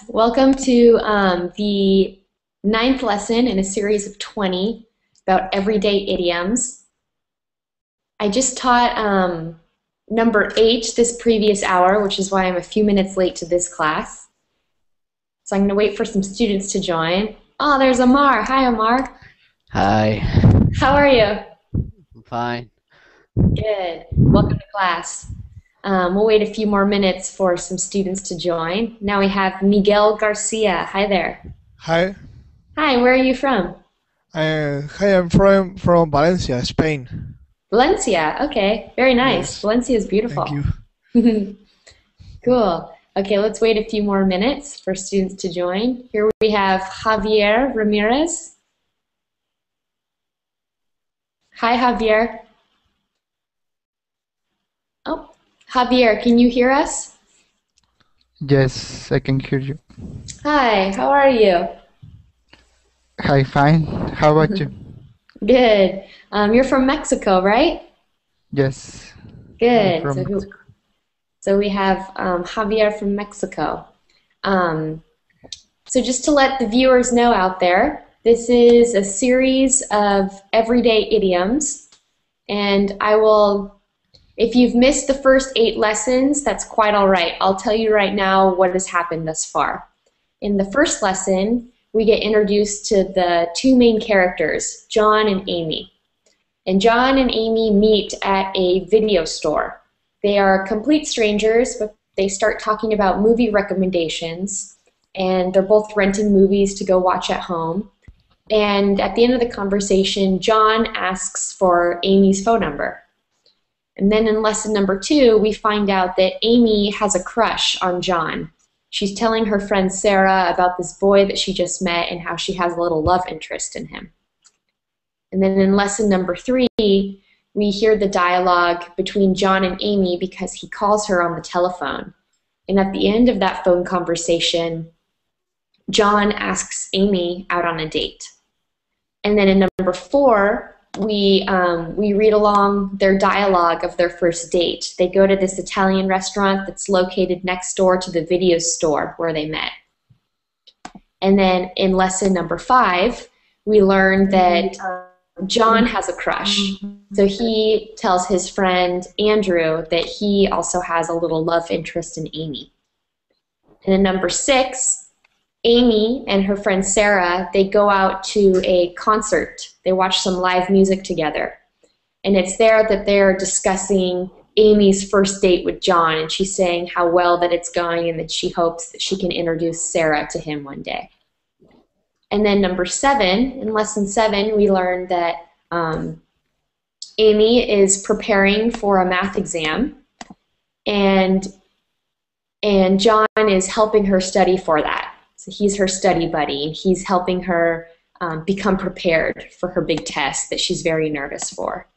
Welcome to the 9th lesson in a series of 20 about everyday idioms. I just taught number 8 this previous hour, which is why I'm a few minutes late to this class. So I'm going to wait for some students to join. Oh, there's Amar. Hi, Amar. Hi. How are you? I'm fine. Good. Welcome to class. We'll wait a few more minutes for some students to join. Now we have Miguel Garcia. Hi there. Hi. Hi, where are you from? Hi, I'm from Valencia, Spain. Valencia. Okay, very nice. Yes. Valencia is beautiful. Thank you. Cool. Okay, let's wait a few more minutes for students to join. Here we have Javier Ramirez. Hi, Javier. Oh, Javier, can you hear us? Yes, I can hear you. Hi, how are you? Hi, fine. How about you? Good. You're from Mexico, right? Yes. Good. From So we have Javier from Mexico. So just to let the viewers know out there, this is a series of everyday idioms, and if you've missed the first 8 lessons, that's quite all right. I'll tell you right now what has happened thus far. In the first lesson, we get introduced to the 2 main characters, John and Amy. And John and Amy meet at a video store. They are complete strangers, but they start talking about movie recommendations, and they're both renting movies to go watch at home. And at the end of the conversation, John asks for Amy's phone number. And then in lesson number 2, we find out that Amy has a crush on John. She's telling her friend Sarah about this boy that she just met and how she has a little love interest in him. And then in lesson number 3, we hear the dialogue between John and Amy because he calls her on the telephone. And at the end of that phone conversation, John asks Amy out on a date. And then in number 4, we read along their dialogue of their first date. They go to this Italian restaurant that's located next door to the video store where they met. And then in lesson number 5, we learn that John has a crush. So he tells his friend Andrew that he also has a little love interest in Amy. And in number 6, Amy and her friend Sarah, they go out to a concert. They watch some live music together. And it's there that they're discussing Amy's first date with John, and she's saying how well that it's going and that she hopes that she can introduce Sarah to him one day. And then number 7, in lesson 7, we learn that Amy is preparing for a math exam, and John is helping her study for that. So he's her study buddy, and he's helping her become prepared for her big test that she's very nervous for.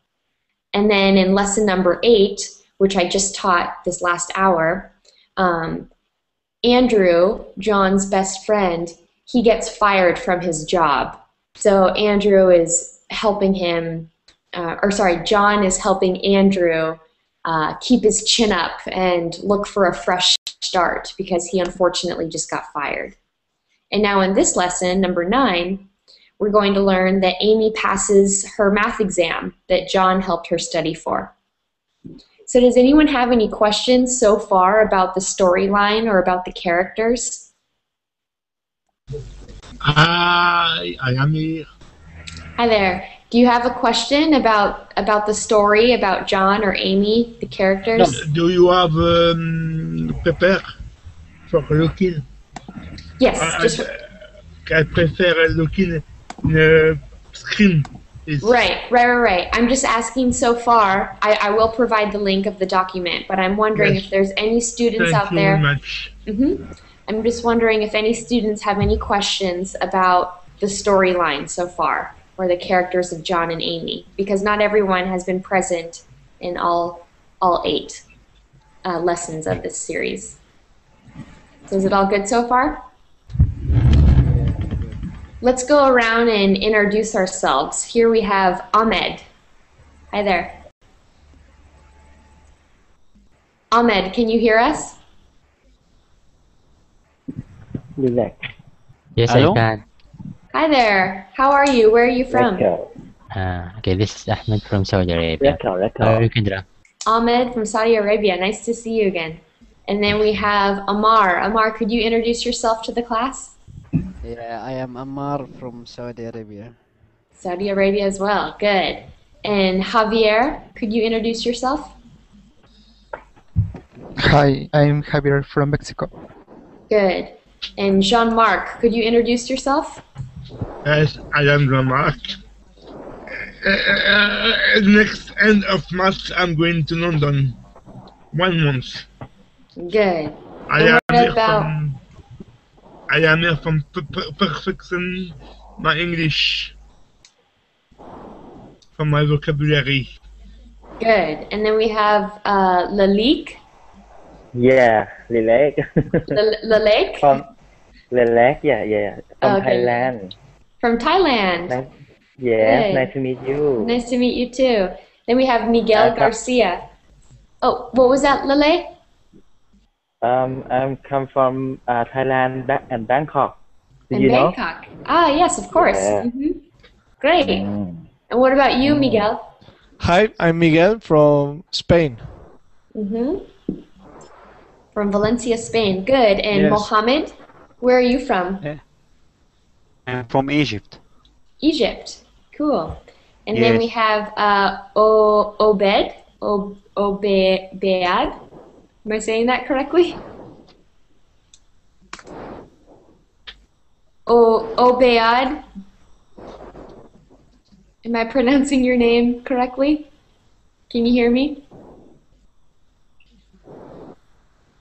And then in lesson number 8, which I just taught this last hour, Andrew, John's best friend, he gets fired from his job. So Andrew is helping him, John is helping Andrew keep his chin up and look for a fresh start because he unfortunately just got fired. And now in this lesson, number 9, we're going to learn that Amy passes her math exam that John helped her study for. So does anyone have any questions so far about the storyline or about the characters? Hi, I am here. Hi there. Do you have a question about the story, about John or Amy, the characters? Do you have paper for looking? Yes. I prefer looking in the screen. Right. I'm just asking so far. I will provide the link of the document, but I'm wondering if there's any students out there. Thank you very much. I'm just wondering if any students have any questions about the storyline so far, or the characters of John and Amy, because not everyone has been present in all 8 lessons of this series. So is it all good so far? let's go around and introduce ourselves. Here we have Ahmed. Hi there. Ahmed, can you hear us? Relax. Yes, Hello? I can. Hi there. How are you? Where are you from? Record. Okay, this is Ahmed from Saudi Arabia. Record. How are you, Kendra? Ahmed from Saudi Arabia. Nice to see you again. And then we have Amar. Amar, could you introduce yourself to the class? Yeah, I am Ammar from Saudi Arabia. Saudi Arabia as well. Good. And Javier, could you introduce yourself? Hi, I'm Javier from Mexico. Good. And Jean-Marc, could you introduce yourself? Yes, I am Jean-Marc. Next end of March, I'm going to London. 1 month. Good. I And am what here about- from. I am here from perfection my English, from my vocabulary. Good. And then we have Lalik. Yeah, relax. Lalek From relax, yeah. From Okay. Thailand. from Thailand. Nice, yeah, Good. nice to meet you. Nice to meet you too. Then we have Miguel Garcia. Oh, what was that, Lale? I'm come from Thailand and Bangkok. Do In you know? Bangkok. Ah, yes, of course. Yeah. Great. Mm. And what about you, Miguel? Hi, I'm Miguel from Spain. From Valencia, Spain. Good. And Yes. Mohammed, where are you from? I'm from Egypt. Egypt. Cool. And then we Yes. have Obed. Obead. Am I saying that correctly? Obead. Am I pronouncing your name correctly? Can you hear me?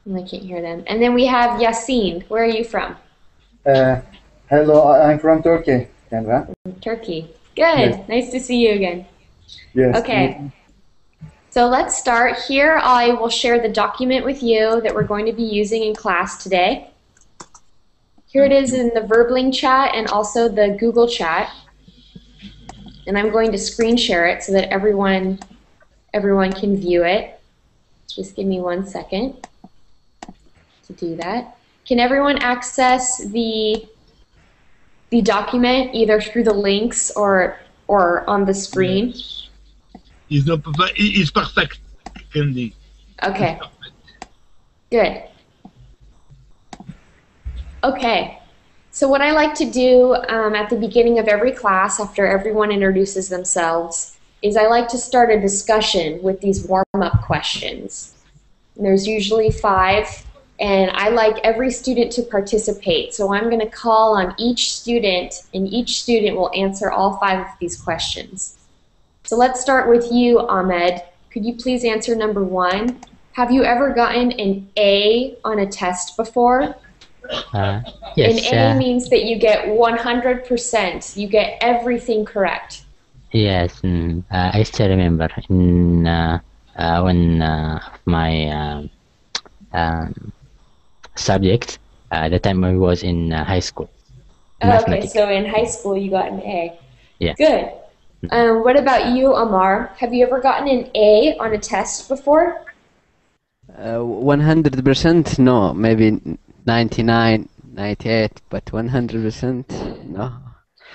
I can't hear them. And then we have Yasin. Where are you from? Hello, I'm from Turkey, Kendra. Turkey. Good. Yes. Nice to see you again. Yes. Okay. So let's start. Here I will share the document with you that we're going to be using in class today. Here it is in the Verbling chat and also the Google chat. And I'm going to screen share it so that everyone can view it. Just give me 1 second to do that. Can everyone access the document either through the links or on the screen? It's not perfect. It's perfect, Candy. Okay. Good. Okay. So what I like to do at the beginning of every class, after everyone introduces themselves, is I like to start a discussion with these warm-up questions. And there's usually 5, and I like every student to participate. So I'm going to call on each student, and each student will answer all 5 of these questions. So let's start with you, Ahmed. Could you please answer number 1? Have you ever gotten an A on a test before? Yes. An A means that you get 100%. You get everything correct. Yes. I still remember in when my subject the time I was in high school. Okay, Mathematics. so in high school you got an A. Yeah. Good. What about you, Amar? Have you ever gotten an A on a test before? 100% no, maybe 99, 98, but 100% no.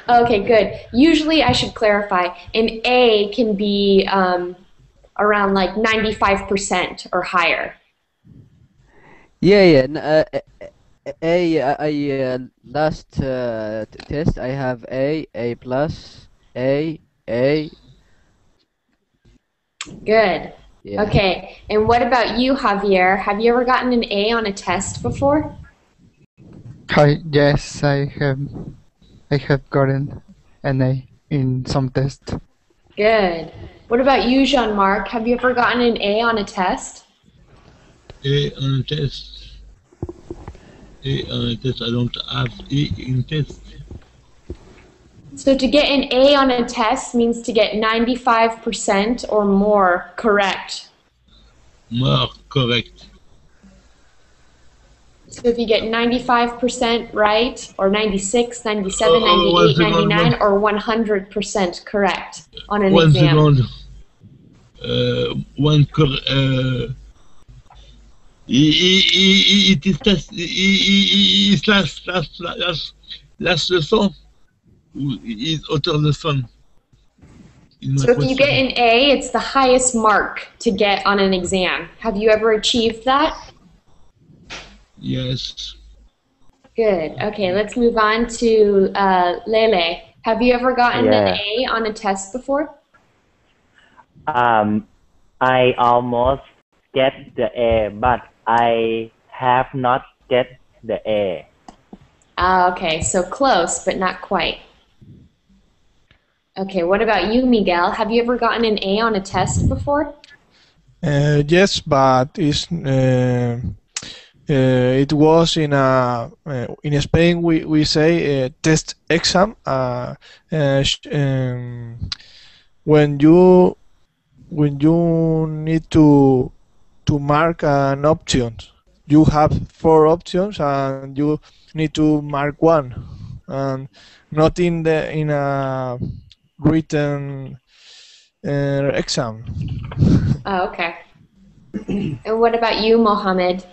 Okay, good. Usually, I should clarify, an A can be around like 95% or higher. Yeah. Last test I have A plus, A. Good. Yeah. Okay, and what about you, Javier? Have you ever gotten an A on a test before? Hi, yes, I have gotten an A in some test. Good. What about you, Jean-Marc? Have you ever gotten an A on a test? A on a test. A on a test. I don't have A in test. So to get an A on a test means to get 95% or more correct. More correct. So if you get 95% right, or 96, 97, One 98, second, 99, or 100% correct on an one exam. second. One it is test. It's last leçon. Is author leçon. So if you get an A, it's the highest mark to get on an exam. Have you ever achieved that? Yes. Good. Okay, let's move on to Lele. Have you ever gotten an Yeah. A on a test before? I almost get the A, but I have not get the A. Ah, okay, so close, but not quite. Okay, what about you, Miguel? Have you ever gotten an A on a test before? Yes, but it was in Spain we say test exam when you need to mark an option. You have 4 options and you need to mark one, and not in a written exam. Oh, okay. And what about you, Mohammed?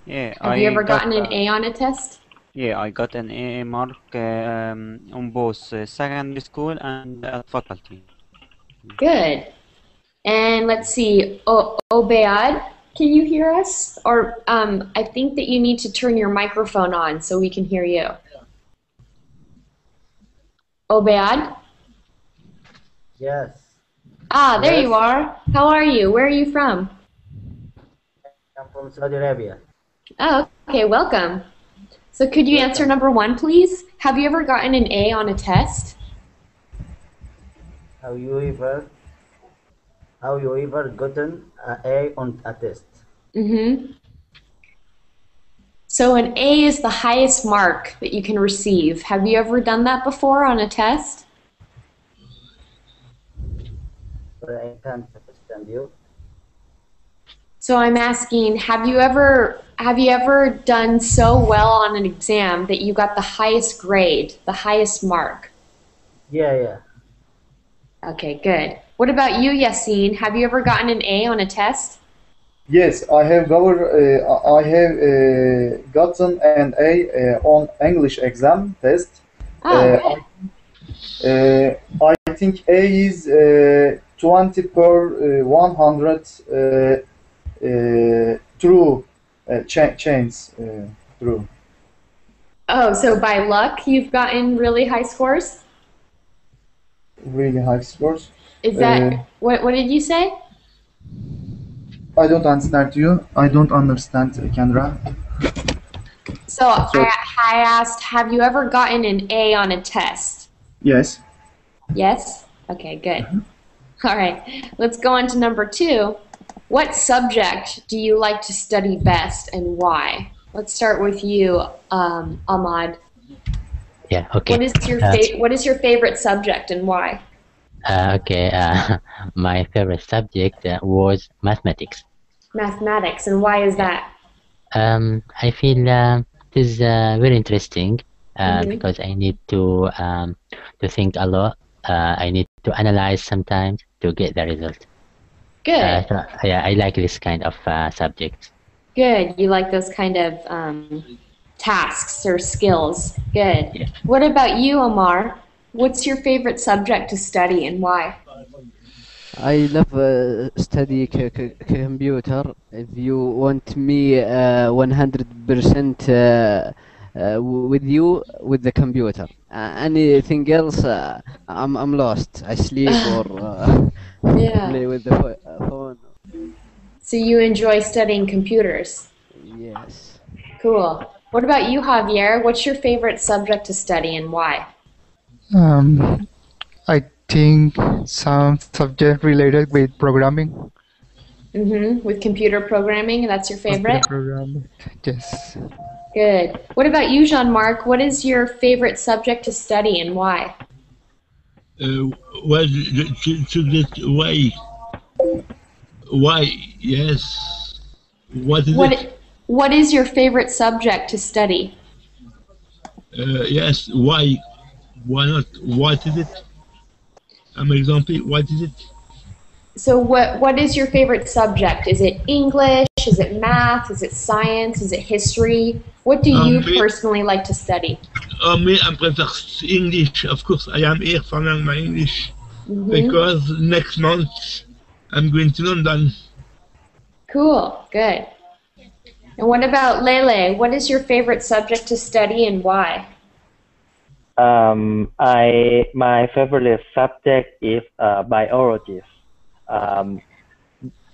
Yeah, Have you ever gotten an A on a test? yeah, I got an A mark on both secondary school and at faculty. Good. And let's see, Obead, can you hear us? Or I think that you need to turn your microphone on so we can hear you. Obead? Yes. Ah, there Yes. you are. How are you? Where are you from? I'm from Saudi Arabia. Oh, okay, welcome. So could you answer number 1, please? Have you ever gotten an A on a test? Have you ever gotten an A on a test? Mm-hmm. So an A is the highest mark that you can receive. Have you ever done that before on a test? But I can't understand you. So I'm asking, have you ever done so well on an exam that you got the highest grade, the highest mark? Yeah. Okay, good. What about you, Yassine? Have you ever gotten an A on a test? Yes, I have gotten an A on English exam test. Oh, I think A is 20 per 100 true chains true. oh, so by luck you've gotten really high scores? Really high scores. Is that what did you say? I don't understand you. I don't understand, Kendra. So I asked, have you ever gotten an A on a test? Yes. Yes? Okay, good. All right, let's go on to number 2. What subject do you like to study best and why? Let's start with you, Ahmad. Yeah, okay. What is your favorite subject and why? Okay, my favorite subject was mathematics. Mathematics, and why is that? I feel it is very interesting Mhm. because I need to think a lot. I need to analyze sometimes to get the result. Good. So, yeah, I like this kind of subject. Good. You like those kind of tasks or skills. Good. Yeah. What about you, Omar? What's your favorite subject to study and why? I love study computer. If you want me 100% with you with the computer, anything else I'm lost. I sleep or Yeah. play with the phone. So you enjoy studying computers. Yes. Cool. What about you, Javier? What's your favorite subject to study and why? I think some subject related with programming. With computer programming, that's your favorite? Programming. Yes. Good. What about you, Jean-Marc? What is your favorite subject to study and why? Well, subject why? Why? Yes. What is it? What is your favorite subject to study? Yes, why? Why not? What is it? Example, what is it? So what is your favorite subject? Is it English? Is it math? Is it science? Is it history? What do you personally like to study? Me, I prefer English. Of course, I am here for learn my English because next month I'm going to London. Cool, good. And what about Lele? What is your favorite subject to study and why? My favorite subject is biology.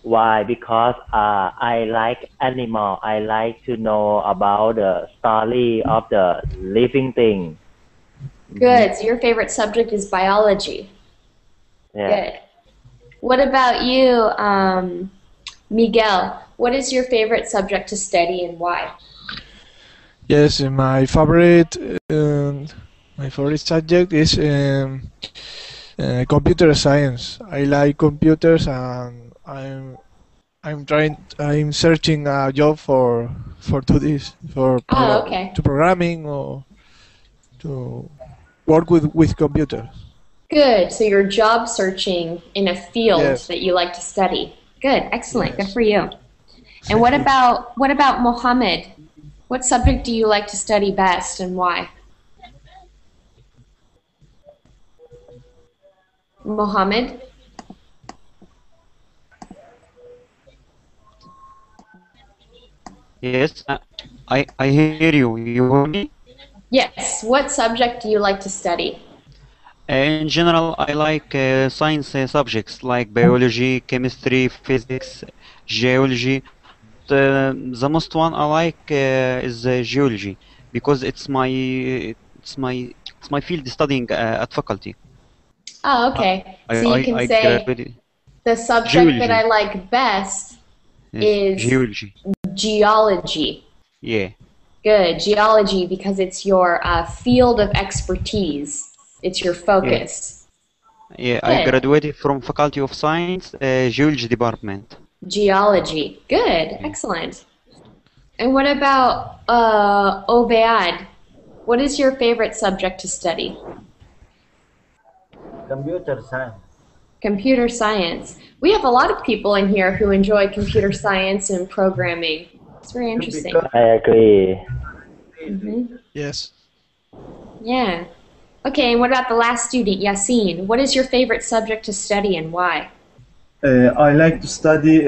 Why? Because I like animal. I like to know about the story of the living thing. Good. So your favorite subject is biology. Yeah. Good. What about you, Miguel? What is your favorite subject to study and why? Yes, my favorite subject is computer science. I like computers, and I'm searching a job for do this Okay. to programming or to work with computers. Good. So you're job searching in a field Yes. that you like to study. Good. Excellent. Yes. Good for you. And what about Mohammed? What subject do you like to study best and why? Mohammed? Yes, I hear you. You hear me? Yes. What subject do you like to study? In general, I like science subjects like biology, chemistry, physics, geology. The most one I like is geology because it's my field studying at faculty. Oh, okay. So you can I say graduated the subject that I geology. like best Yes, is geology. geology. Yeah. Good. Geology because it's your field of expertise. It's your focus. Yeah, I Good. graduated from Faculty of Science, Geology Department. Geology. Good. Excellent. And what about Obead? What is your favorite subject to study? Computer science. Computer science. We have a lot of people in here who enjoy computer science and programming. It's very interesting. I agree. Yes. Yeah. Okay, and what about the last student, Yassine? What is your favorite subject to study and why? I like to study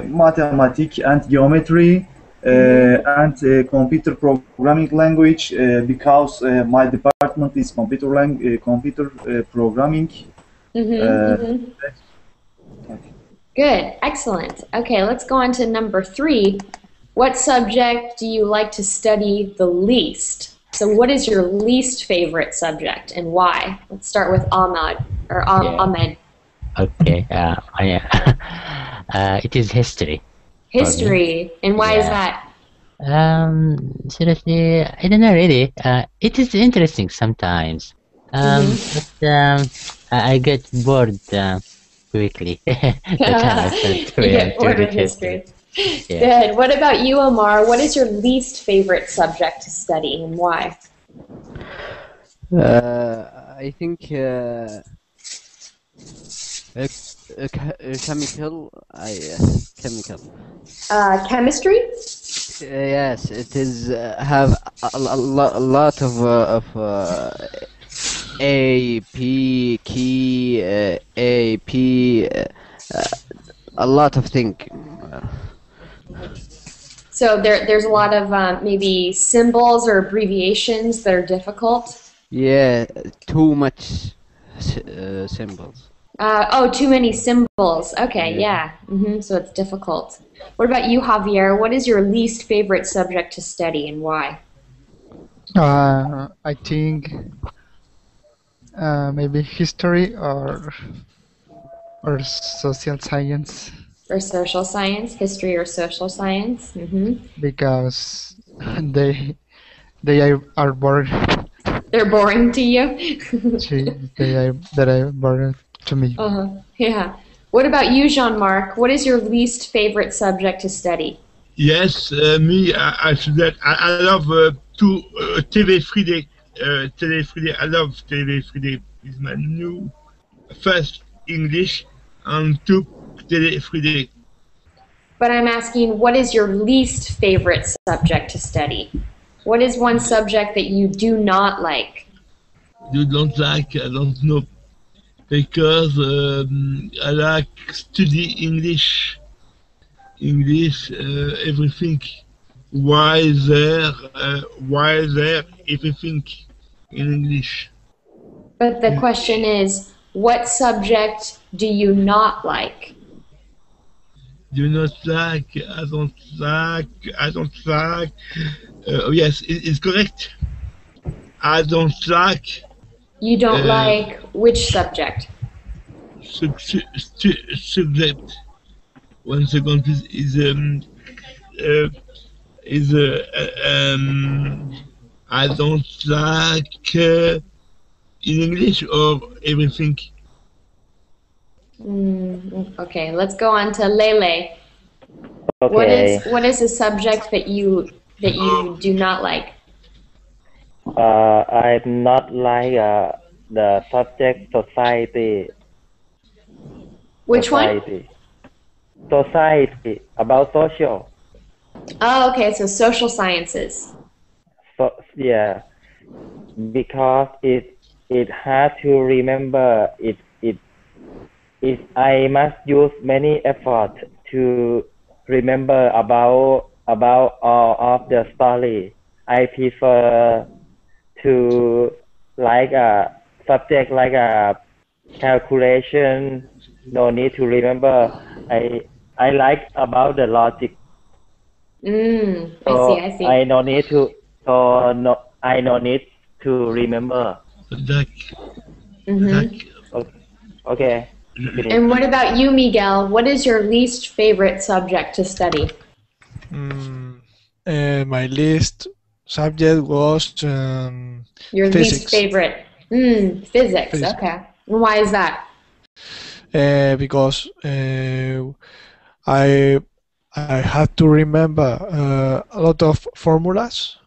mathematics and geometry and computer programming language because my department is computer programming. Good, excellent. Okay, let's go on to number 3. What subject do you like to study the least? So what is your least favorite subject and why? Let's start with Ahmad, or Ahmed. Okay. It is history. History, and why is that? Seriously, I don't know really. It is interesting sometimes. But I get bored quickly. That's how I start You get bored to with history. Yeah. Good. What about you, Omar? What is your least favorite subject to study and why? I think chemical. Chemical. Chemistry? Yes, it is have a lot of A, P, key, A, P, a lot of thinking. So there's a lot of maybe symbols or abbreviations that are difficult. Yeah, too much symbols. Too many symbols. Okay, yeah. So it's difficult. What about you, Javier? What is your least favorite subject to study and why? I think maybe history or social science. Or social science, history or social science? Because they are boring. They're boring to you? They are boring to me. Yeah. What about you, Jean-Marc? What is your least favorite subject to study? Yes, me, I should that. I love to TV Friday. TV Friday. I love TV Friday. It's my new first English and two TV Friday. But I'm asking, what is your least favorite subject to study? What is one subject that you do not like? You don't like? I don't know because I like study English. English, everything. Why there? Why there? Everything in English. But the question is, what subject do you not like? Do not like, I don't like, I don't like. Yes, it's correct. I don't like. You don't like which subject? Subject. 1 second, please. I don't like in English or everything. Okay, let's go on to Lele. Okay. What is a subject that you do not like? I'm not like the subject society. Which one? Society, about social. Oh, okay, so social sciences. So yeah, because it hard to remember. I must use many effort to remember about all of the story. I prefer to like a subject like a calculation. No need to remember. I like about the logic. I see. I no need to. I no need to remember. Okay. And what about you, Miguel? What is your least favorite subject to study? My least subject was your physics. Least favorite. Physics. Okay. Why is that? Because I had to remember a lot of formulas.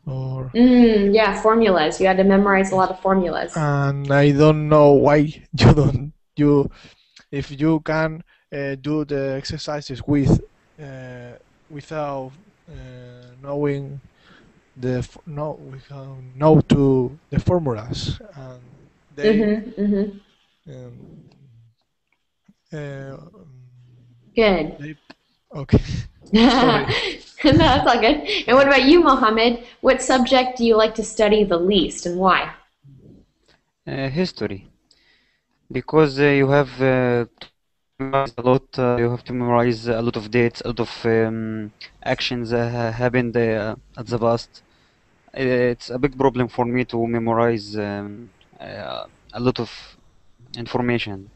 Yeah, formulas. You had to memorize a lot of formulas. And I don't know why if you can do the exercises without knowing the formulas, and they good. Okay. No, that's all good. And what about you, Mohammed? What subject do you like to study the least, and why? History, because you have to memorize a lot. You have to memorize a lot of dates, a lot of actions that happened at the past. It's a big problem for me to memorize a lot of information.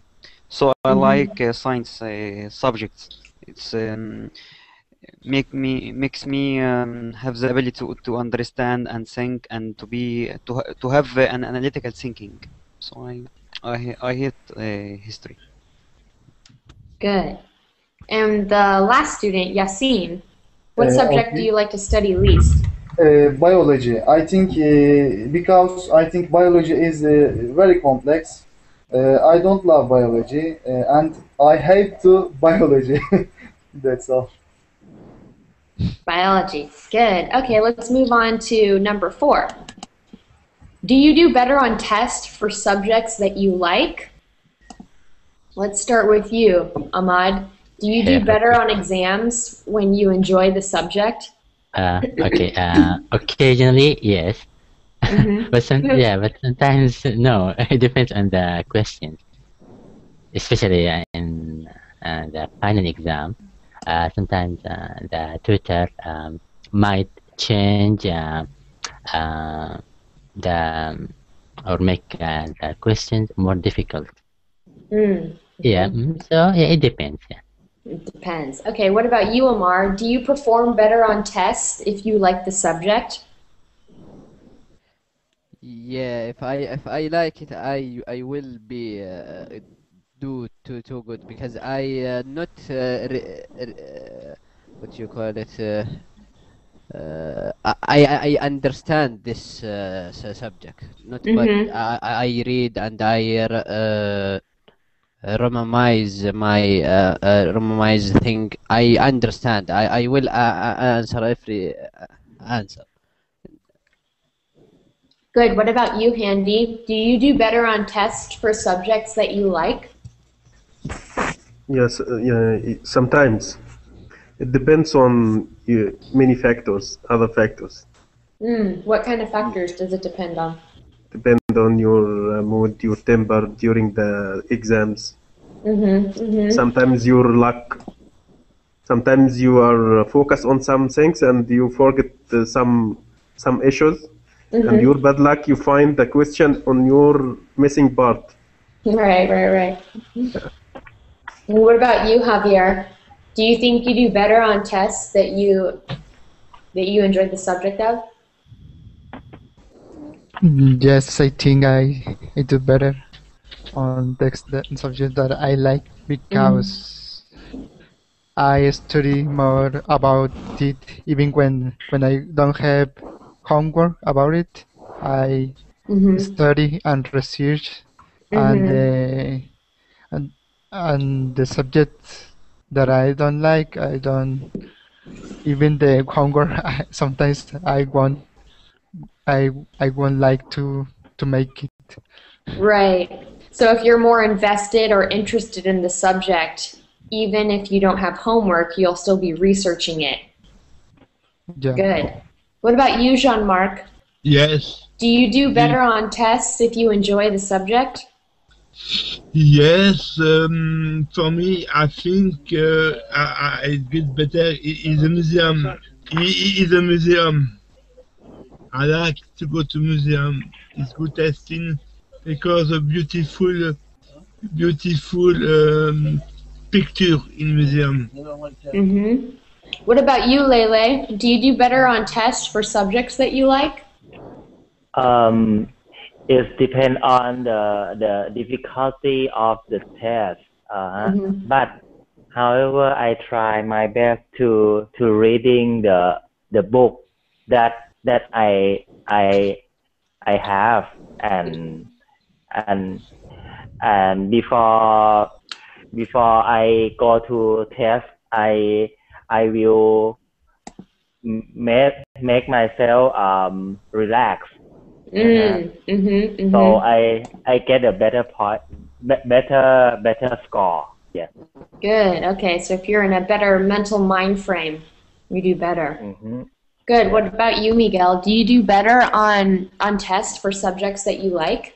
So I like science subjects. It's makes me have the ability to understand and think and to have an analytical thinking. So I hate history. Good. And the last student, Yasin, what subject do you like to study least? Biology. I think because I think biology is very complex. I don't love biology and I hate to biology. That's all. Biology. Good. Okay, let's move on to number 4. Do you do better on tests for subjects that you like? Let's start with you, Ahmad. Do you do better on exams when you enjoy the subject? Okay. Occasionally, yes. but sometimes no. It depends on the questions, especially in the final exam. Sometimes the tutor might change or make the questions more difficult. Yeah. So it depends. Yeah. It depends. Okay. What about you, Amar? Do you perform better on tests if you like the subject? Yeah, if I like it, I will be do too good because I not what you call it. I understand this subject, not but Mm-hmm. I read and I Romanize thing. I understand. I will answer every answer. Good. What about you, Handy? Do you do better on tests for subjects that you like? Yes, sometimes it depends on many factors, other factors. What kind of factors does it depend on? Depend on your mood, your temper during the exams. Sometimes your luck. Sometimes you are focused on some things and you forget some issues. And your bad luck, you find the question on your missing part. Right. And what about you, Javier? Do you think you do better on tests that you enjoyed the subject of? Yes, I think I do better on text that subject that I like because I study more about it even when I don't have homework about it. I study and research and and and the subject that I don't like, I don't even the homework. Sometimes I won't like to make it. Right. So if you're more invested or interested in the subject, even if you don't have homework, you'll still be researching it. Yeah. Good. What about you, Jean-Marc? Yes. Do you do better on tests if you enjoy the subject? Yes, for me, I think I get better in the museum. In the museum, I like to go to museum. It's good testing because of beautiful picture in museum. What about you, Lele? Do you do better on tests for subjects that you like? It depends on the difficulty of the test. But however, I try my best to reading the book that I have and before I go to test, I will make myself relax. So I get a better point, better score. Yeah. Good. Okay. So if you're in a better mental mind frame, you do better. Good. What about you, Miguel? Do you do better on tests for subjects that you like?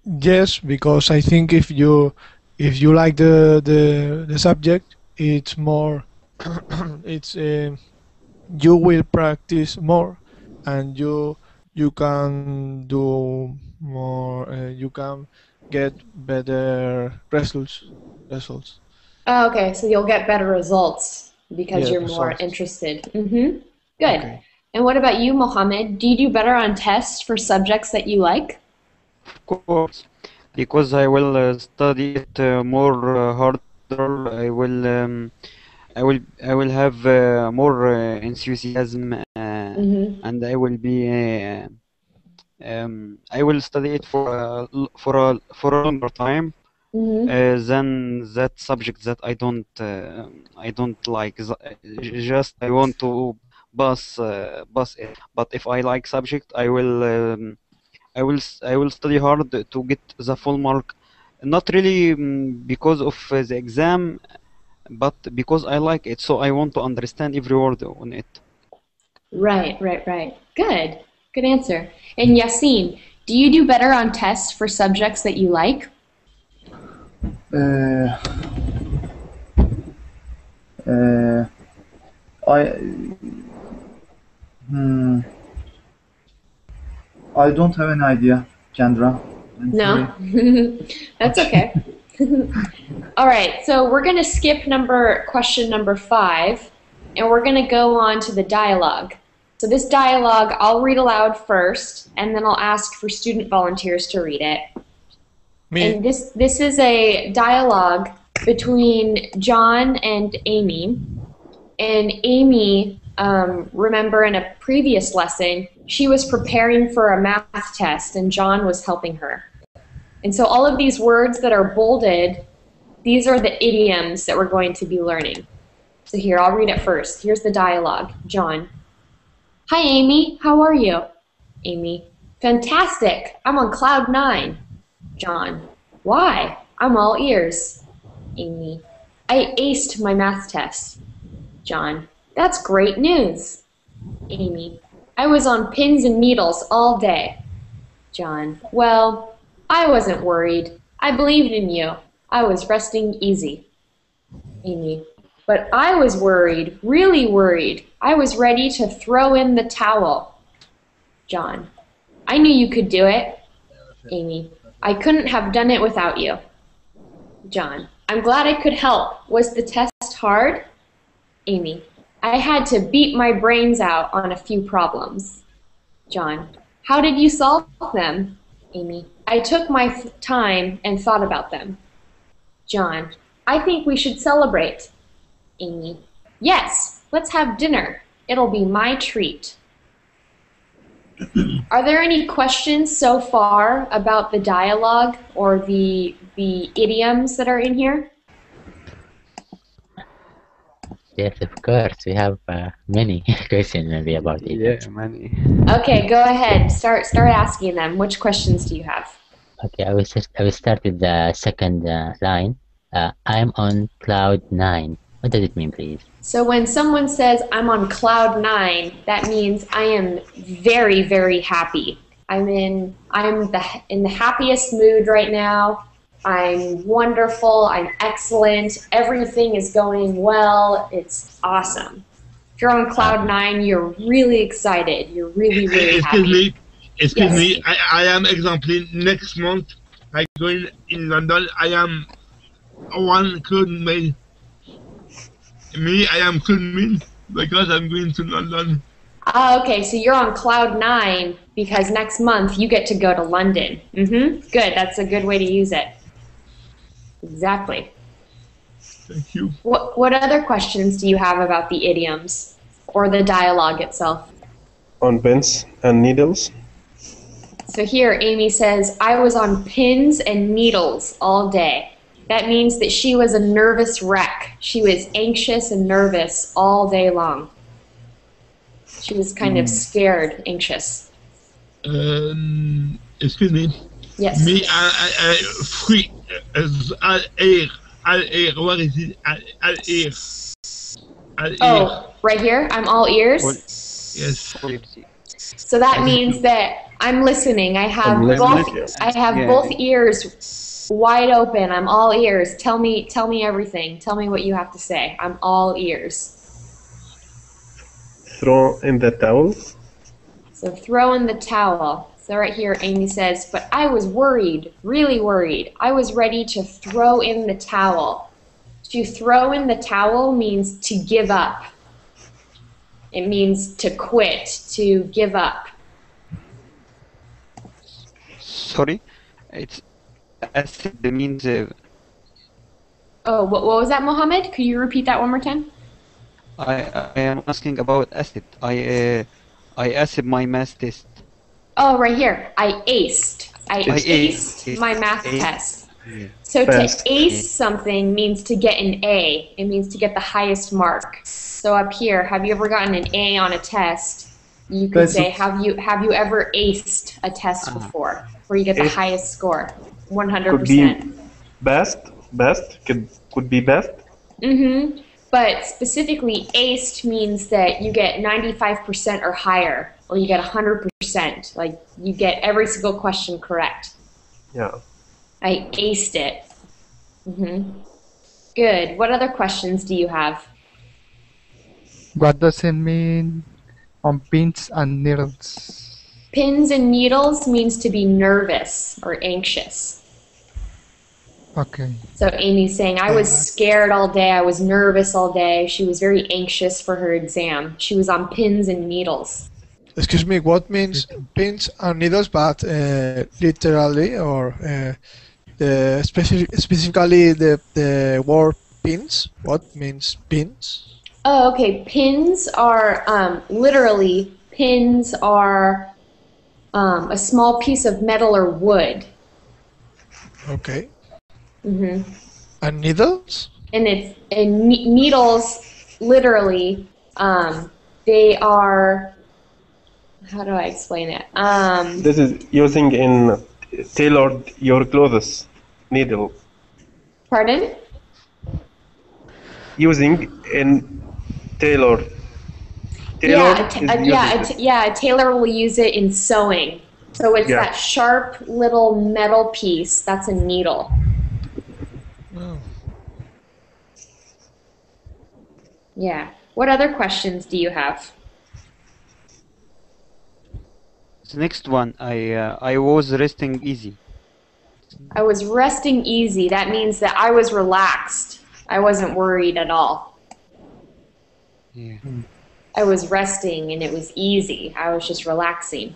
Yes, because I think if you like the subject, it's more it's you will practice more, and you can do more. You can get better results. Oh, okay. So you'll get better results because Yeah, you're more results. interested. Good. Okay. And what about you, Mohammed? Do you do better on tests for subjects that you like? Of course, because I will study it more harder. I will have more enthusiasm, and I will be. I will study it for a longer time than that subject that I don't like. Just I want to pass it. But if I like subject, I will study hard to get the full mark. Not really because of the exam, but because I like it. So I want to understand every word on it. Right. Good. Good answer. And Yassine, do you do better on tests for subjects that you like? I don't have an idea, Kendra. No? That's okay. All right, so we're going to skip question number 5, and we're going to go on to the dialogue. So this dialogue, I'll read aloud first, and then I'll ask for student volunteers to read it. And this is a dialogue between John and Amy. And Amy, remember in a previous lesson, she was preparing for a math test and John was helping her. And so all of these words that are bolded, these are the idioms that we're going to be learning. So here, I'll read it first. Here's the dialogue. John. Hi, Amy. How are you? Amy. Fantastic. I'm on cloud 9. John. Why? I'm all ears. Amy. I aced my math test. John. That's great news. Amy. I was on pins and needles all day. John. Well, I wasn't worried. I believed in you. I was resting easy. Amy. But I was worried, really worried. I was ready to throw in the towel. John. I knew you could do it. Amy. I couldn't have done it without you. John. I'm glad I could help. Was the test hard? Amy. I had to beat my brains out on a few problems. John. How did you solve them? Amy. I took my time and thought about them. John. I think we should celebrate. Amy. Yes, let's have dinner. It'll be my treat. Are there any questions so far about the dialogue or the idioms that are in here? Yes, of course. We have many questions maybe about it. Yeah, many. Okay, go ahead. Start asking them. Which questions do you have? Okay, I will start with the second line. I'm on cloud 9. What does it mean, please? So when someone says, I'm on cloud 9, that means I am very, very happy. I'm in the happiest mood right now. I'm wonderful. I'm excellent. Everything is going well. It's awesome. If you're on cloud 9, you're really excited. You're really, really happy. Excuse me. I am example next month. I going in London. I am one cloud 9. Me, I am cloud 9 because I'm going to London. Okay, so you're on cloud 9 because next month you get to go to London. Good, that's a good way to use it. Exactly. Thank you. What other questions do you have about the idioms or the dialogue itself? On pins and needles. So here Amy says, I was on pins and needles all day. That means that she was a nervous wreck. She was anxious and nervous all day long. She was kind of scared, anxious. Excuse me. Yes. Me, I free as al air. What is it? Al air. Oh, right here. I'm all ears. Yes. So that means that I'm listening. I have both ears wide open. I'm all ears. Tell me everything. Tell me what you have to say. I'm all ears. Throw in the towel. So throw in the towel. So right here, Amy says, but I was worried, really worried. I was ready to throw in the towel. To throw in the towel means to give up. It means to quit, to give up. Sorry, it's acid means. Oh, what was that, Mohammed? Could you repeat that one more time? I am asking about acid. I acid my math test. Oh, right here. I aced. I aced my math test. Yeah. So to ace something means to get an A. It means to get the highest mark. So up here, have you ever gotten an A on a test? You could say, have you ever aced a test before, where you get the highest score, 100%. Could be best. Could be best. But specifically, aced means that you get 95% or higher, or you get 100%. Like you get every single question correct. Yeah. I aced it. Good. What other questions do you have? What does it mean on pins and needles? Pins and needles means to be nervous or anxious. Okay. So Amy's saying, I was scared all day. I was nervous all day. She was very anxious for her exam. She was on pins and needles. Excuse me, what means pins and needles, but literally or specifically the word pins? What means pins? Oh, okay. Pins are literally pins are a small piece of metal or wood. Okay. Hmm. And needles? And needles literally they are, how do I explain it? This is using in tailored your clothes needle. Pardon? Using in tailor. Yeah, Tailor is using this. a tailor will use it in sewing. So it's Yeah. that sharp little metal piece. That's a needle. Oh. Yeah. What other questions do you have? The next one, I was resting easy. I was resting easy. That means that I was relaxed. I wasn't worried at all. Yeah. I was resting and it was easy. I was just relaxing.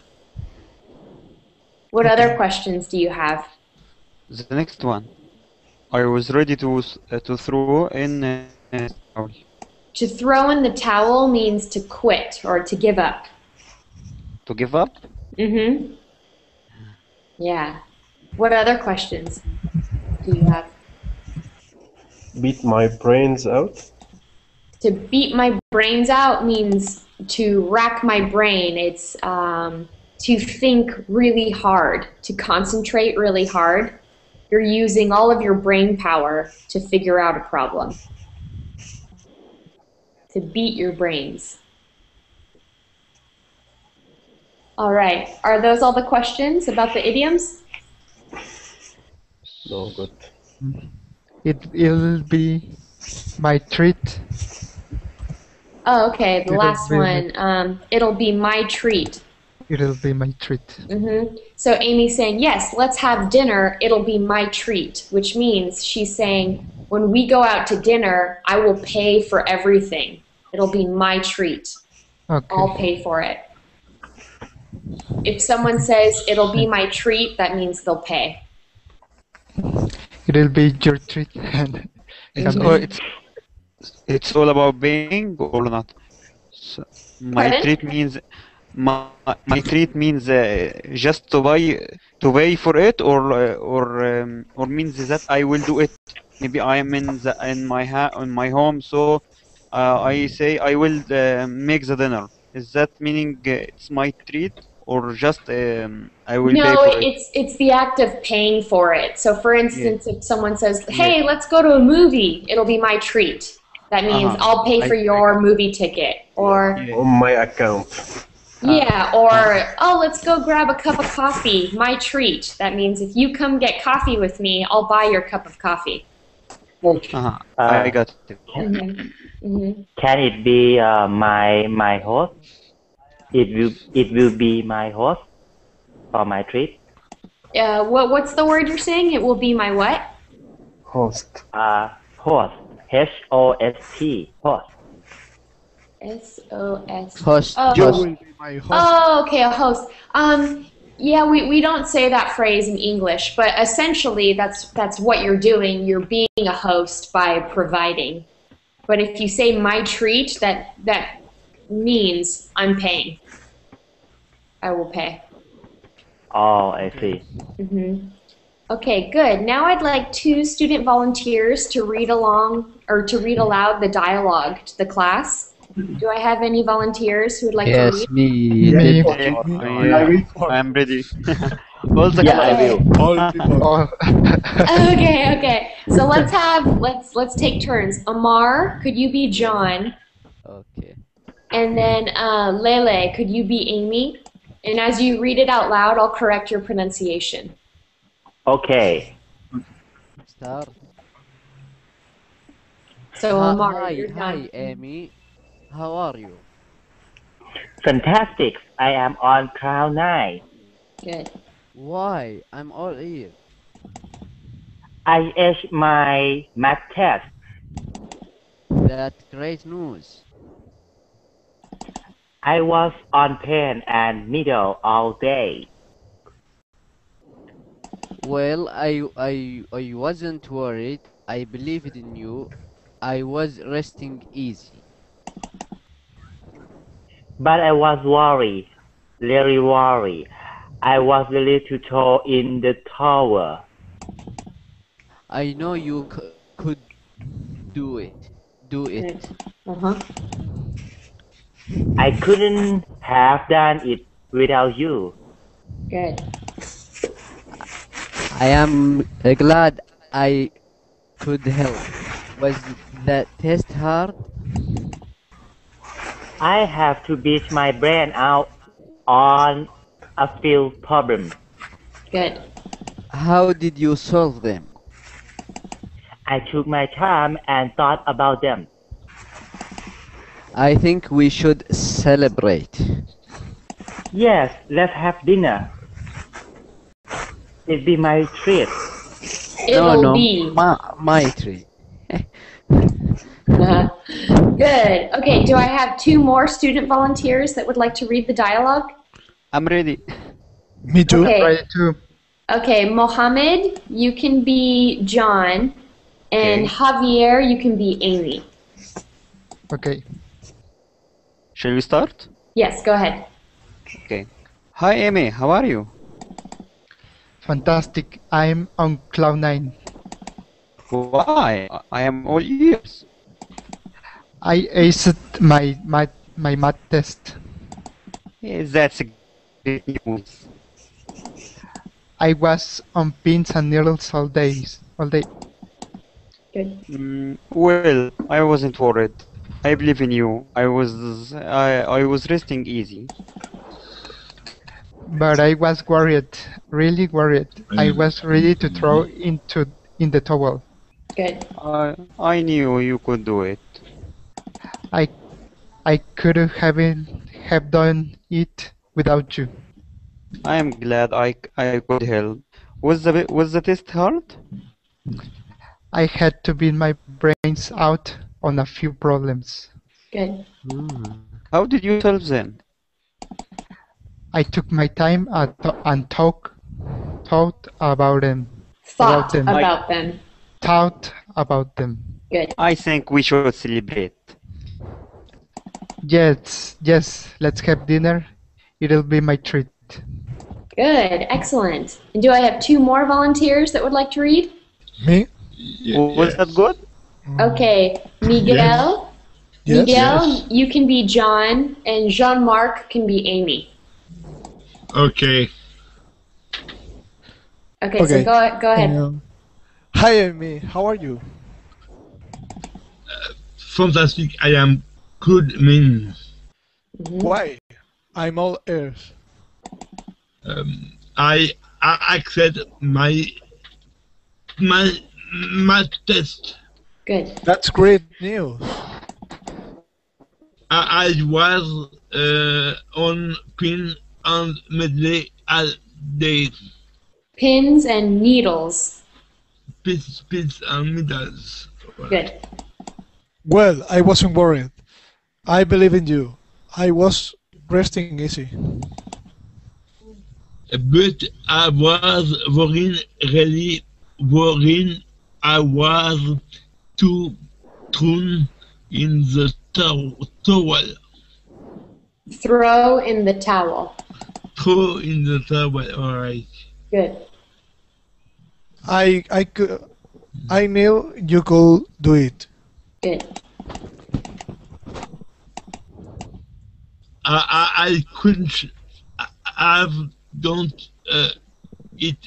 What other questions do you have? The next one, I was ready to throw in towel. To throw in the towel means to quit or to give up. To give up? Mm-hmm. Yeah. What other questions do you have? Beat my brains out. To beat my brains out means to rack my brain. It's to think really hard, to concentrate really hard. You're using all of your brain power to figure out a problem. To beat your brains. All right. Are those all the questions about the idioms? No good. It'll be my treat. Oh, okay. The It'll last be one. It'll be my treat. It'll be my treat. Mm-hmm. So Amy's saying, yes, let's have dinner. It'll be my treat, which means she's saying, when we go out to dinner, I will pay for everything. It'll be my treat. Okay. I'll pay for it. If someone says, it'll be my treat, that means they'll pay. It'll be your treat. And It's all about paying or not. So my Pardon? treat means my treat means just to pay for it, or means that I will do it. Maybe I am in my home, so I say I will make the dinner. Is that meaning it's my treat, or just I will pay No, for it? it's the act of paying for it. So for instance, if someone says, hey, Yeah. let's go to a movie, it'll be my treat. That means I'll pay for your movie ticket. Or On my account. yeah, or oh, let's go grab a cup of coffee, my treat. That means if you come get coffee with me, I'll buy your cup of coffee. I got it. Can it be my host? It will be my host or my treat. What's the word you're saying? It will be my what? Host. Host. Host. Host. SOS. Host. Oh. You will be my host. Oh, okay, a host. Yeah, we don't say that phrase in English, but essentially that's what you're doing. You're being a host by providing. But if you say my treat, that means I'm paying. I will pay. Oh, I see. Okay, good. Now I'd like 2 student volunteers to read along or to read aloud the dialogue to the class. Do I have any volunteers who would like to Yes, read? me. I'm ready. All the Yeah, I will. All people. Okay. So let's take turns. Amar, could you be John? Okay. And then Lele, could you be Amy? And as you read it out loud, I'll correct your pronunciation. Okay. Start. So Amar, Hi, you're done. Amy. How are you? Fantastic. I am on cloud 9. Good. Why? I'm all ears. I aced my math test. That's great news. I was on pen and needle all day. Well, I wasn't worried. I believed in you. I was resting easy. But I was worried, really worried. I was ready to throw in the towel. I know you could do it. Do it. Uh-huh. I couldn't have done it without you. Good. I am glad I could help. Was that test hard? I have to beat my brain out on a few problems. Good. How did you solve them? I took my time and thought about them. I think we should celebrate. Yes, let's have dinner. It'll be my treat. It'll be. My treat. Good. Okay, do I have two more student volunteers that would like to read the dialogue? I'm ready. Me too. Okay. Ready too. Okay, Mohammed, you can be John, and Okay. Javier, you can be Amy. Okay. Shall we start? Yes, go ahead. Okay. Hi, Amy. How are you? Fantastic. I'm on cloud 9. Why? I am all ears. I aced my math test. That's great news. I was on pins and needles all day. Good. Well, I wasn't worried. I believe in you. I was resting easy. But I was worried, really worried. I was ready to throw in the towel. Good. I knew you could do it. I could have done it without you. I am glad I could help. Was the test hard? I had to beat my brains out on a few problems. Good. How did you solve them? I took my time and thought about them. Thought about them. Thought about them. Good. I think we should celebrate. Yes, let's have dinner. It'll be my treat. Good. Excellent. And do I have two more volunteers that would like to read? Me? Was that good? Okay. Miguel. Yes. Miguel, you can be John, and Jean-Marc can be Amy. Okay. Okay, so go ahead. Hi, Amy. How are you? Fantastic. I am good man. Why? I'm all ears. I accept my test. Good. That's great news. I was on pin and medley all day. Pins and needles. Pins and medals. Good. Well, I wasn't worried. I believe in you. I was resting easy. But I was worried, really worried. I was too thrown in the towel. Throw in the towel. Throw in the towel, alright. Good. I knew you could do it. Good. I couldn't have done it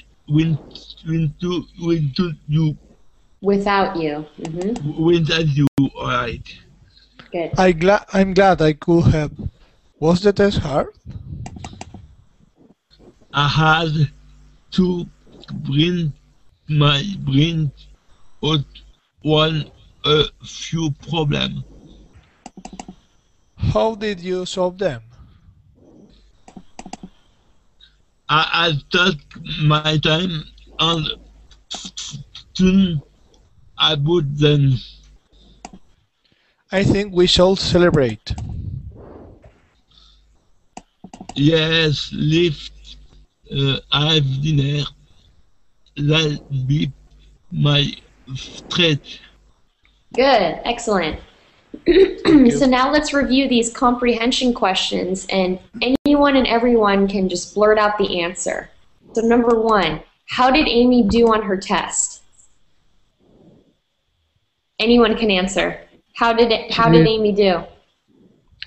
to you. Without you. Without you, alright. Good. I'm glad I could help. Was the test hard? I had to bring my brain out on a few problems. How did you solve them? I took my time and soon I put them. I think we shall celebrate. Yes, lift, have dinner. That'll be my treat. Good. Excellent. So now let's review these comprehension questions, and anyone and everyone can just blurt out the answer. So number 1, how did Amy do on her test? Anyone can answer. How did Amy do?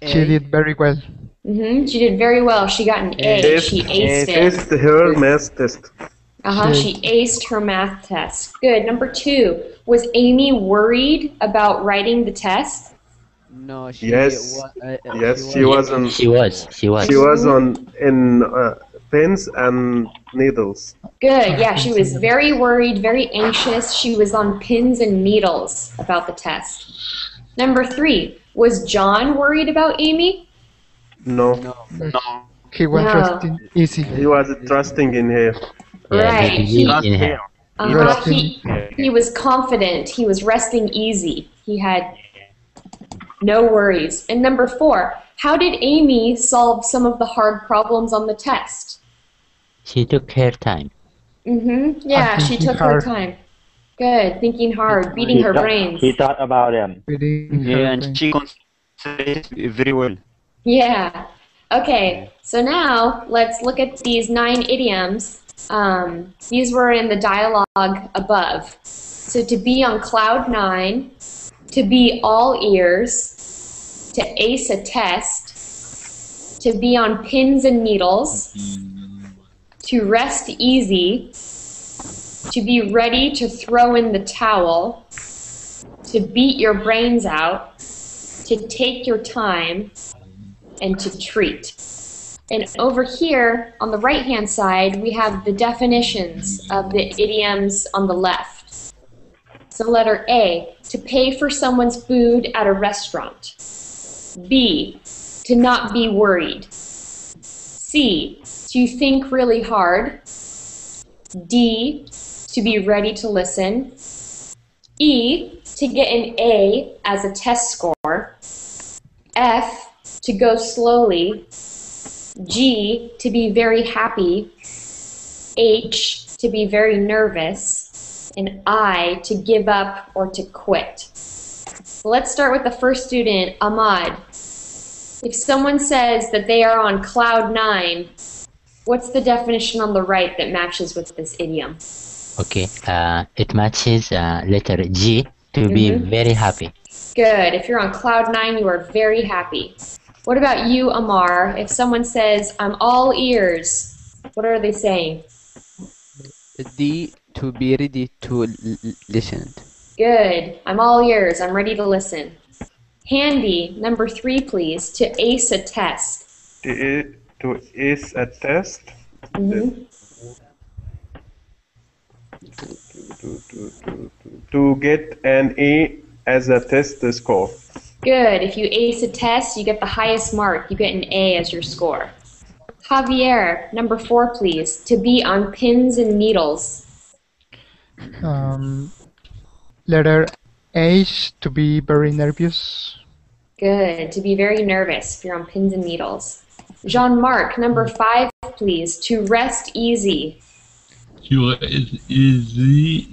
She did very well. She did very well. She got an A. She aced it. Test her math test. She aced her math test. Good. Number 2, was Amy worried about writing the test? No, she Yes, yes, she was on. She was. She was on in pens and needles. Good. Yeah, she was very worried, very anxious. She was on pins and needles about the test. Number 3, was John worried about Amy? No. He was trusting easy. He was trusting in her. Right. He Resting. was confident. He was resting easy. He had no worries. And number 4, how did Amy solve some of the hard problems on the test? She took her time. Yeah, she took her time. Good. Thinking hard, beating her brains. He thought about them. Yeah, and she concentrated very well. Yeah. Okay, so now let's look at these 9 idioms. These were in the dialogue above. So to be on cloud 9, to be all ears, to ace a test, to be on pins and needles, to rest easy, to be ready to throw in the towel, to beat your brains out, to take your time, and to treat. And over here, on the right-hand side, we have the definitions of the idioms on the left. So letter A, to pay for someone's food at a restaurant. B, to not be worried. C, to think really hard. D, to be ready to listen. E, to get an A as a test score. F, to go slowly. G, to be very happy. H, to be very nervous. And I, to give up or to quit. So let's start with the first student, Ahmad. If someone says that they are on cloud 9, what's the definition on the right that matches with this idiom? Okay, it matches letter G, to be very happy. Good. If you're on cloud 9, you are very happy. What about you, Amar? If someone says, I'm all ears, what are they saying? D, to be ready to listen. Good. I'm all ears. I'm ready to listen. Handy, number 3, please. To ace a test. To ace a test. To get an A as a test score. Good. If you ace a test, you get the highest mark. You get an A as your score. Javier, number 4, please. To be on pins and needles. Letter H, to be very nervous. Good. To be very nervous if you're on pins and needles. Jean-Marc, number 5, please. To rest easy. Easy.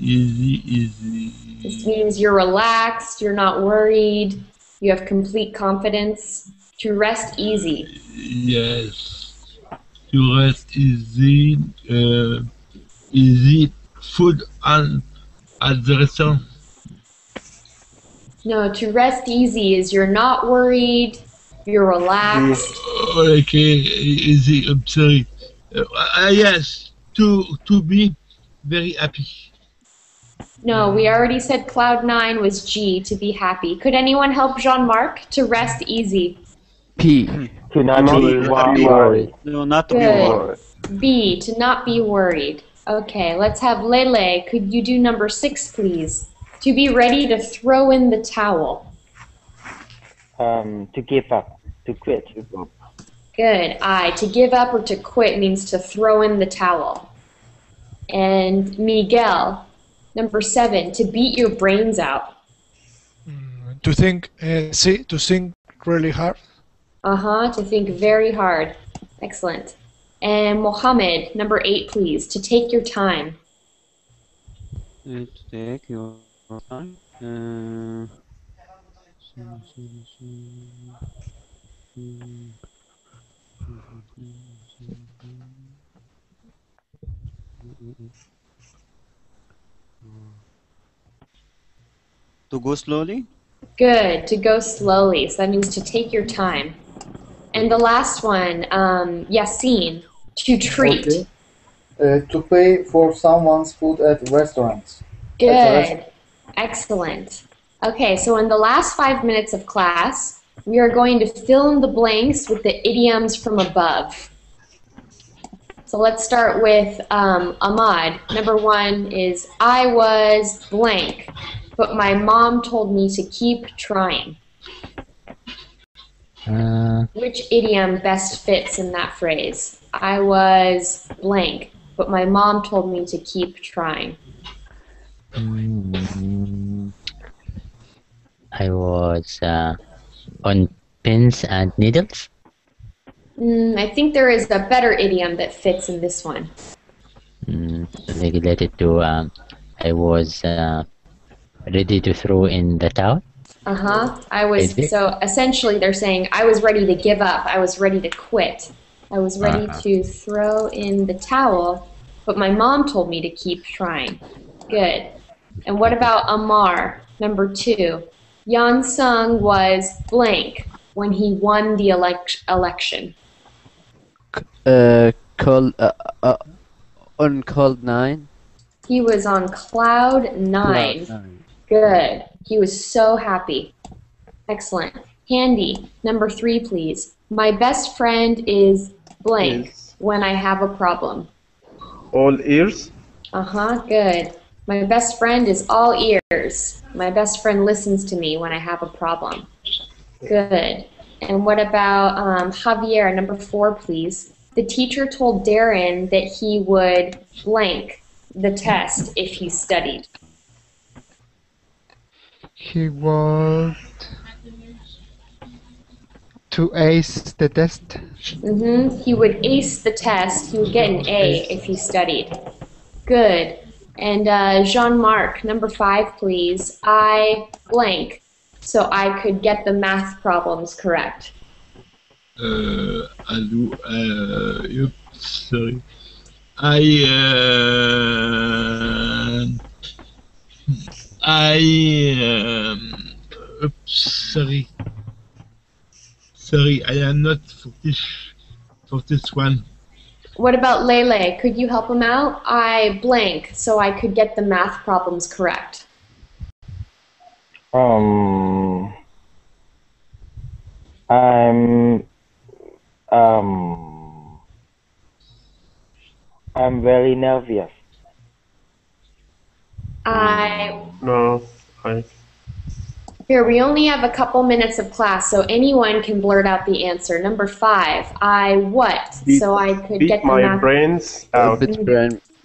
This means you're relaxed, you're not worried, you have complete confidence. To rest easy. Yes. To rest easy. Easy food at the restaurant. No, to rest easy is you're not worried, you're relaxed. Okay, easy. I'm sorry. Yes, to be very happy. No, we already said cloud 9 was G, to be happy. Could anyone help Jean-Marc? To rest easy. P, To not be worried. No, not to be Good. worried. B, to not be worried. Okay, let's have Lele. Could you do number 6, please? To be ready to throw in the towel. To give up. To quit. Good. I, to give up or to quit means to throw in the towel. And Miguel, number 7, to beat your brains out. To think, C, to think really hard. To think very hard. Excellent. And Mohammed, number 8, please, to take your time. To take your time. To go slowly? Good, to go slowly. So that means to take your time. And the last one, Yasin, to treat. Okay. To pay for someone's food at restaurants. Good. Excellent. Okay, so in the last 5 minutes of class, we are going to fill in the blanks with the idioms from above. So let's start with Ahmad. Number 1 is, I was blank, but my mom told me to keep trying. Which idiom best fits in that phrase? I was blank, but my mom told me to keep trying. I was on pins and needles. I think there is a better idiom that fits in this one. Related to I was ready to throw in the towel. So essentially they're saying I was ready to give up. I was ready to quit. I was ready to throw in the towel, but my mom told me to keep trying. Good. And what about Amar? Number 2. Yan Sung was blank when he won the election. On cold 9. He was on cloud 9. Good. He was so happy. Excellent. Handy. Number 3, please. My best friend is blank when I have a problem. All ears. Good. My best friend is all ears. My best friend listens to me when I have a problem. Good. And what about Javier? Number 4, please. The teacher told Darren that he would blank the test if he studied. He would to ace the test. He would ace the test. He would get an A if he studied. Good. And Jean-Marc, number 5, please. I blank so I could get the math problems correct. Sorry. Sorry, I am not for this one. What about Lele? Could you help him out? I blank so I could get the math problems correct. I'm very nervous. Here, we only have a couple minutes of class, so anyone can blurt out the answer. Number 5, I what? So I could get the math. Brains out.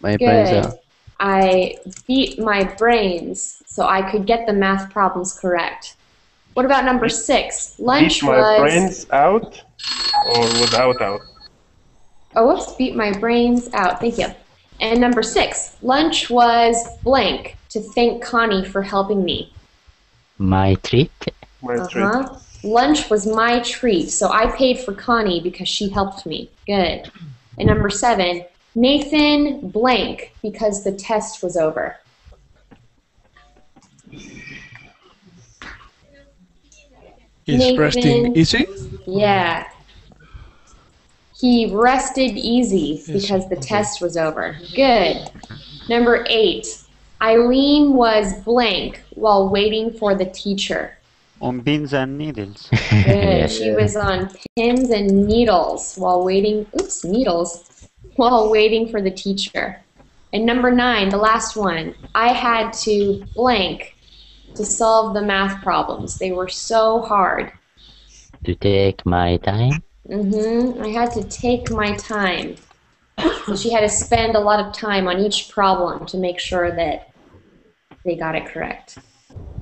My brains out. I beat my brains so I could get the math problems correct. What about number 6? Lunch beat my brains out or without out? Oh, whoops, beat my brains out. Thank you. And number 6, lunch was blank to thank Connie for helping me. My treat. Lunch was my treat, so I paid for Connie because she helped me. Good. And number 7, Nathan blank because the test was over. Is resting easy? Yeah. He rested easy because the test was over. Good. Number 8, Eileen was blank while waiting for the teacher. On pins and needles. Good. She was on pins and needles while waiting. While waiting for the teacher. And number 9, the last one. I had to blank to solve the math problems. They were so hard. To take my time. I had to take my time. She had to spend a lot of time on each problem to make sure that they got it correct.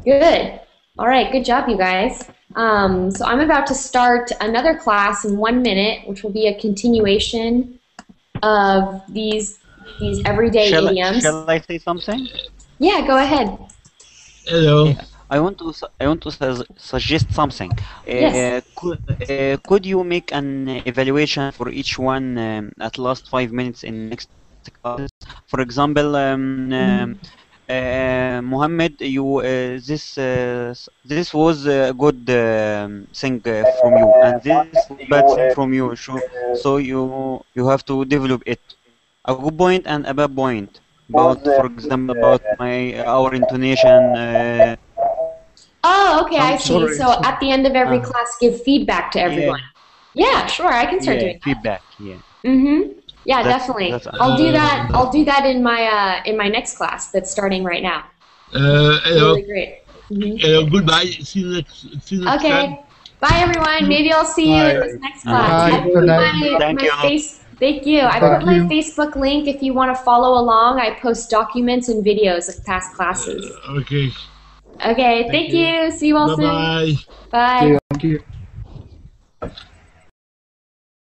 Good. All right, good job, you guys. So I'm about to start another class in 1 minute, which will be a continuation of these everyday idioms. Shall I say something? Yeah, go ahead. Hello. I want to suggest something. Yes. Could you make an evaluation for each one at last 5 minutes in next classes? For example, Mohammed, you this was a good thing from you, and this was bad thing from you. So you have to develop it. A good point and a bad point. About, for example, about our intonation. Oh, okay, I I'm see. sorry. So at the end of every class, give feedback to Yeah, everyone. Yeah, sure, I can start yeah, doing that. feedback. Yeah, Yeah, that's definitely. that's. I'll do that. I'll do that in my next class that's starting right now. Hello. Really great. Hello. Goodbye. See you next time. Okay. Bye, everyone. Maybe I'll see you in Bye. this next class. Bye. I Good put night. Thank you. Thank you. I Thank put my you. Facebook link if you want to follow along. I post documents and videos of past classes. Okay. Okay, thank you. See you all Bye soon. bye. Bye. See you. Thank you.